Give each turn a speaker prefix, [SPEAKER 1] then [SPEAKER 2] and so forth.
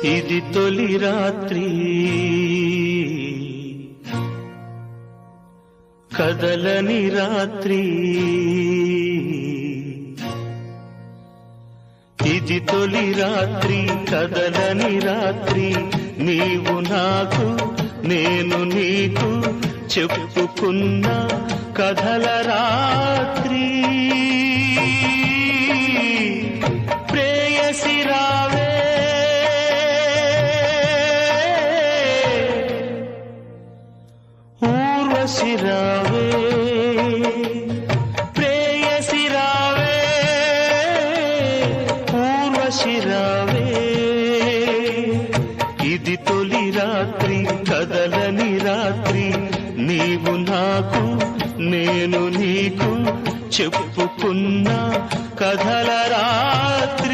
[SPEAKER 1] ఇది తొలి రాత్రి కదలని రాత్రి ఇది తొలి రాత్రి కదలని రాత్రి నీవు నాకు నేను నీకు చెప్పుకున్న కథల రాత్రి ప్రేయసి రావే ఊర్వశి రావే ప్రేయసి రావే ఊర్వశి రావే ఇది తొలి రాత్రి కదలని రాత్రి నీవు నాకు నేను నీకు చెప్పుకున్న కథల రాత్రి